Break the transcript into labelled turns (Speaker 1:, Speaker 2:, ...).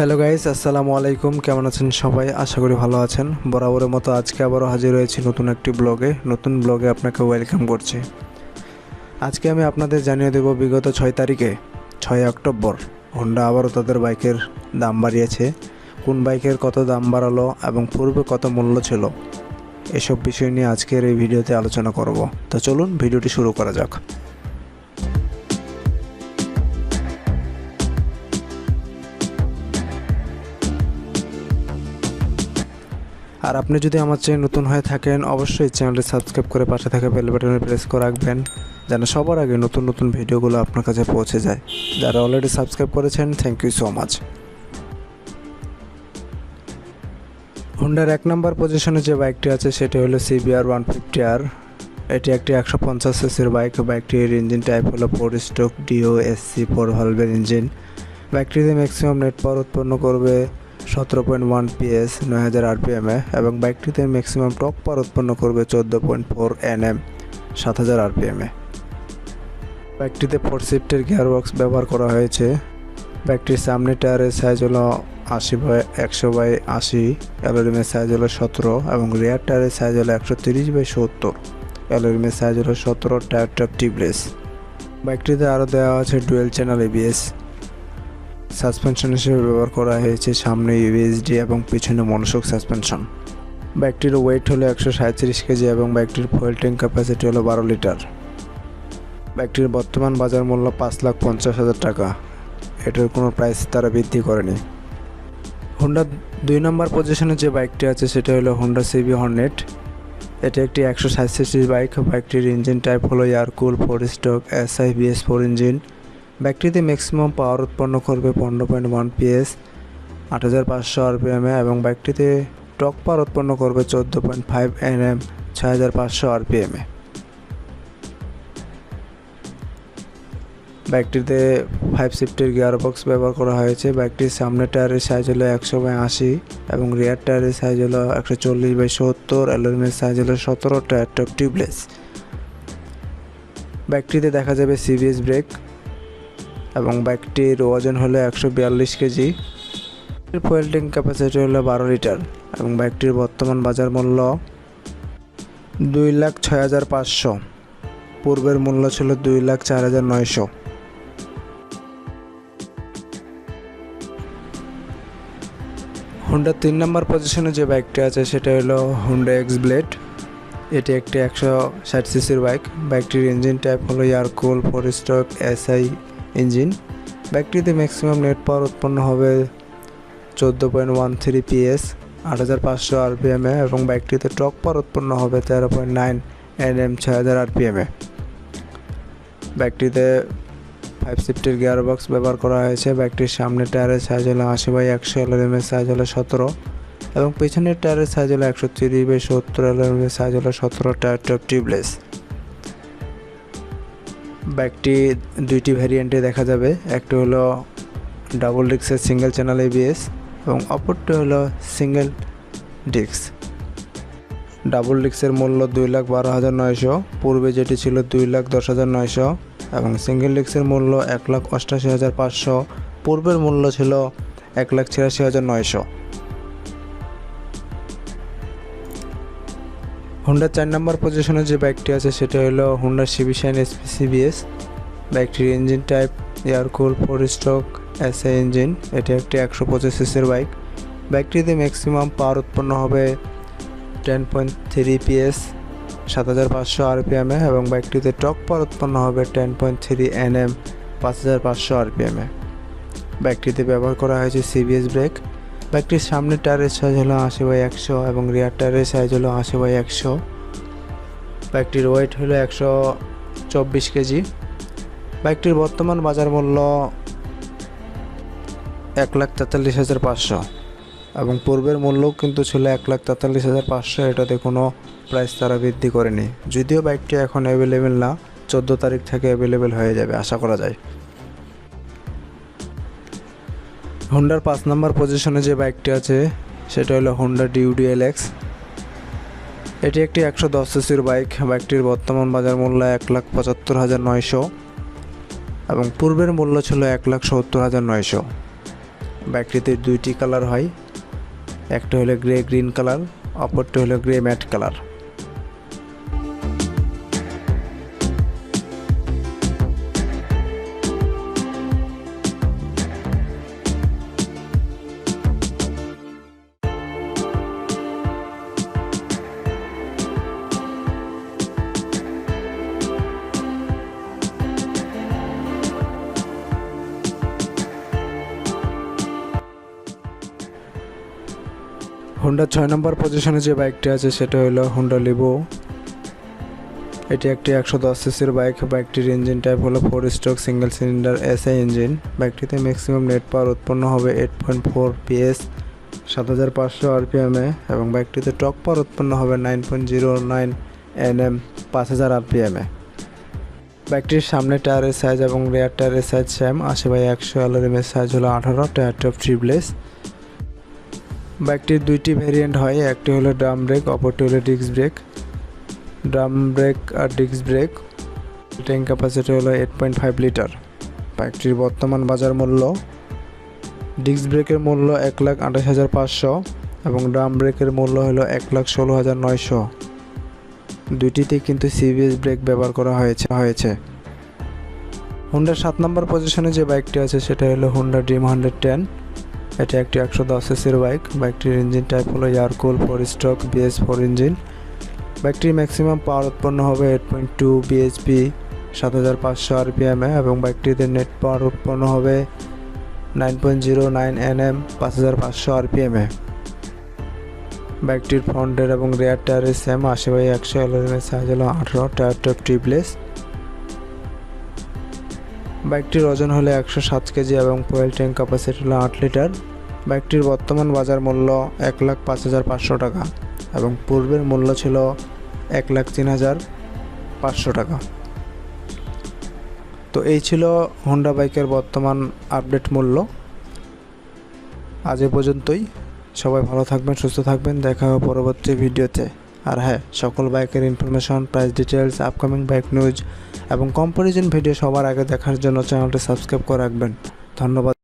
Speaker 1: Hello guys, আসসালামু আলাইকুম। কেমন আছেন সবাই? আশা করি ভালো আছেন। বরাবরের মতো আজকে আবারও হাজির হয়েছি নতুন একটি নতুন ব্লগে আপনাকে ওয়েলকাম করছি। আজকে আমি আপনাদের জানিয়ে দেব বিগত 6 অক্টোবর হোন্ডা আবারও তাদের বাইকের দাম বাড়িয়েছে। কোন বাইকের কত দাম বাড়ালো এবং পূর্বে কত মূল্য ছিল, এসব বিষয় নিয়ে আজকের এই ভিডিওতে আলোচনা করব। তো চলুন ভিডিওটি শুরু করা যাক। আর আপনি যদি আমার চ্যানেল নতুন হয়ে থাকেন, অবশ্যই চ্যানেলটি সাবস্ক্রাইব করে পাশে থাকা বেল বাটনে প্রেস করে রাখবেন, যেন সবার আগে নতুন নতুন ভিডিওগুলো আপনার কাছে পৌঁছে যায়। যারা অলরেডি সাবস্ক্রাইব করেছেন, থ্যাংক ইউ সো মাচ। হোন্ডার 1 নম্বর পজিশনে যে বাইকটি আছে সেটি হলো CBR 150R। এটি একটি 150 সিসির বাইক। বাইকটির ইঞ্জিন টাইপ হলো 4 স্ট্রোক DOSC 4 ভালভের ইঞ্জিন। বাইকটিতে ম্যাক্সিমাম নেট পাওয়ার উৎপন্ন করবে 17.1 PS 9000 RPM এবং বাইকটিতে ম্যাক্সিমাম টর্ক পাওয়ার উৎপন্ন করবে 14.4 Nm 7000 RPM। বাইকটিতে 4 শিফটের গিয়ারবক্স ব্যবহার করা হয়েছে। বাইকটির সামনে টায়ারের সাইজ হলো 80/100/80, অ্যালুমিনিয়ামের সাইজ হলো 17 এবং রিয়ার টায়ারের সাইজ হলো 130/70, অ্যালুমিনিয়ামের সাইজ হলো 17। Tyre top tubeless. বাইকটিতে আরও দেওয়া আছে ডুয়েল চ্যানেল ABS। সাসপেনশন হিসেবে ব্যবহার করা হয়েছে সামনে USD এবং পিছনে মনোশক সাসপেনশন। বাইকটির ওয়েট হলো 137 কেজি এবং বাইকটির ফুয়েল ট্যাঙ্ক ক্যাপাসিটি হলো 12 লিটার। বাইকটির বর্তমান বাজার মূল্য 5,50,000 টাকা। এটার কোনো প্রাইস তারা বৃদ্ধি করেনি। হোন্ডা 2 নম্বর পজিশনে যে বাইকটি আছে সেটা হলো হোন্ডা CB হর্নেট। এটি একটি 160 সিসির বাইক। বাইকটির ইঞ্জিন টাইপ হলো air cool 4 stroke SI BS4 engine. বাইকটিতে ম্যাক্সিমাম পাওয়ার উৎপন্ন করবে 15.1 PS 8500 RPM এবং বাইকটিতে টর্ক পাওয়ার উৎপন্ন করবে 14.5 Nm 6500 RPM। বাইকটিতে 5 শিফটের গিয়ারবক্স ব্যবহার করা হয়েছে। বাইকটির সামনে টায়ারের সাইজ হলো 100/80 এবং রিয়ার টায়ারের সাইজ হলো 140/70, অ্যালুমিনিয়ামের সাইজ হলো 17। Tyre top tubeless. বাইকটিতে দেখা যাবে CBS ব্রেক এবং বাইকটির ওজন হলো 142 কেজি। ফুয়েল ট্যাঙ্ক ক্যাপাসিটি হলো 12 লিটার এবং বাইকটির বর্তমান বাজার মূল্য 2,06,500। পূর্বের মূল্য ছিল 2,04,900। হোন্ডা 3 নম্বর পজিশনে যে বাইকটি আছে সেটা হলো হোন্ডা Xblade। এটি একটি 160 সিসির বাইক। বাইকটির ইঞ্জিন টাইপ হলো এয়ারকুল 4 স্ট্রোক SI ইঞ্জিন। বাইকটিতে ম্যাক্সিমাম নেট পাওয়ার উৎপন্ন হবে 14.13 PS 8500 RPM এবং বাইকটিতে টর্ক পাওয়ার উৎপন্ন হবে 13.9 Nm 6000 RPM। বাইকটিতে 5 শিফটের গিয়ারবক্স ব্যবহার করা হয়েছে। বাইকটির সামনে টায়ারের সাইজ হলো 80/100, অ্যালুমিনিয়ামের সাইজ হলো 17 এবং পিছনের টায়ারের সাইজ হলো 130/70, অ্যালুমিনিয়ামের সাইজ হলো 17। Tyre top tubeless. বাইকটি দুইটি ভ্যারিয়েন্টে দেখা যাবে। একটি হলো ডাবল ডিস্কের সিঙ্গেল চ্যানেল ABS এবং অপরটি হলো সিঙ্গেল ডিস্ক। ডাবল ডিস্কের মূল্য 2,12,900, পূর্বে যেটি ছিল 2,10,900 এবং সিঙ্গেল ডিস্কের মূল্য 1,88,500, পূর্বের মূল্য ছিল 1,86,900। হোন্ডা 4 নম্বর পজিশনে যে বাইকটি আছে সেটা হলো Honda CB Shine SP CBS। বাইকটির engine type air cool 4 stroke SI engine. এটি একটি 125 সিসির বাইক। বাইকটিতে ম্যাক্সিমাম পাওয়ার উৎপন্ন হবে 10.3 PS 7500 RPM এবং বাইকটিতে টর্ক পাওয়ার উৎপন্ন হবে 10.3 Nm 5500 RPM। বাইকটিতে ব্যবহার করা হয়েছে CBS ব্রেক। বাইকটির সামনের টায়ারের সাইজ হলো 80/100 এবং রিয়ার টায়ারের সাইজ হলো 80/100। বাইকটির ওয়েট হলো 124 কেজি। বাইকটির বর্তমান বাজার মূল্য 1,43,500 এবং পূর্বের মূল্যও কিন্তু ছিল 1,43,500। এটাতে কোনো প্রাইস তারা বৃদ্ধি করেনি, যদিও বাইকটি এখন অ্যাভেলেবেল না, 14 তারিখ থেকে অ্যাভেলেবেল হয়ে যাবে আশা করা যায়। হোন্ডার 5 নম্বর পজিশনে যে বাইকটি আছে সেটা হলো হোন্ডা DUD LX। এটি একটি 110 সিসির বাইক। বাইকটির বর্তমান বাজার মূল্য 1,75,900 এবং পূর্বের মূল্য ছিল 1,70,900। বাইকটিতে দুইটি কালার হয়, একটা হলো গ্রে গ্রিন কালার, অপরটা হলো গ্রে ম্যাট কালার। হোন্ডা 6 নম্বর পজিশনে যে বাইকটি আছে সেটা হলো হোন্ডা লিভো। এটি একটি 110 সিসির বাইক। বাইকটির ইঞ্জিন টাইপ হলো 4 stroke single cylinder SI engine. বাইকটিতে ম্যাক্সিমাম নেট পাওয়ার উৎপন্ন হবে 8.4 PS 7500 RPM এ এবং বাইকটিতে টর্ক পাওয়ার উৎপন্ন হবে 9.09 Nm 5000 RPM এ। বাইকটির সামনে টায়ারের সাইজ এবং রেয়ার টায়ারের সাইজ সেম 80/100, অ্যালুমিনিয়ামের সাইজ হলো 18, টায়ার টপ টিউবলেস। বাইকটির দুইটি ভেরিয়েন্ট হয়, একটি হলো ড্রাম ব্রেক, অপরটি হলো ডিস্ক ব্রেক। ড্রাম ব্রেক আর ডিস্ক ব্রেক। ট্যাঙ্ক ক্যাপাসিটি হলো 8.5 লিটার। বাইকটির বর্তমান বাজার মূল্য, ডিস্ক ব্রেকের মূল্য 1,28,500 এবং ড্রাম ব্রেকের মূল্য হলো 1,16,900। দুইটিতেই কিন্তু সিবিএস ব্রেক ব্যবহার করা হয়েছে। হোন্ডার 7 নম্বর পজিশনে যে বাইকটি আছে সেটা হলো হোন্ডা ড্রিম 110। এটি একটি 110 সিসির বাইক। বাইকটির ইঞ্জিন টাইপ হলো এয়ারকুল 4 স্ট্রোক BS4 ইঞ্জিন। বাইকটির ম্যাক্সিমাম পাওয়ার উৎপন্ন হবে 8.2 bhp 7500 RPM এ এবং বাইকটিতে নেট পাওয়ার উৎপন্ন হবে 9.09 Nm 5500 RPM এ। বাইকটির ফ্রন্টের এবং রেয়ার টায়ারের সেম 80/100, অ্যালুমিনিয়ামের সাইজ হলো 18, টায়ার টপ টিউবলেস। বাইকটির ওজন হলো 107 কেজি এবং ফুয়েল ট্যাঙ্ক ক্যাপাসিটি হলো 8 লিটার। বাইকটির বর্তমান বাজার মূল্য 1,05,500 টাকা এবং পূর্বের মূল্য ছিল 1,03,500 টাকা। তো এই ছিল হোন্ডা বাইকের বর্তমান আপডেট মূল্য। আজ এ পর্যন্তই। সবাই ভালো থাকবেন, সুস্থ থাকবেন। দেখা হবে পরবর্তী ভিডিওতে। আর হ্যাঁ, সকল বাইকের information, price details, upcoming bike news এবং কম্পারিজন ভিডিও সবার আগে দেখার জন্য চ্যানেলটি সাবস্ক্রাইব করে রাখবেন। ধন্যবাদ।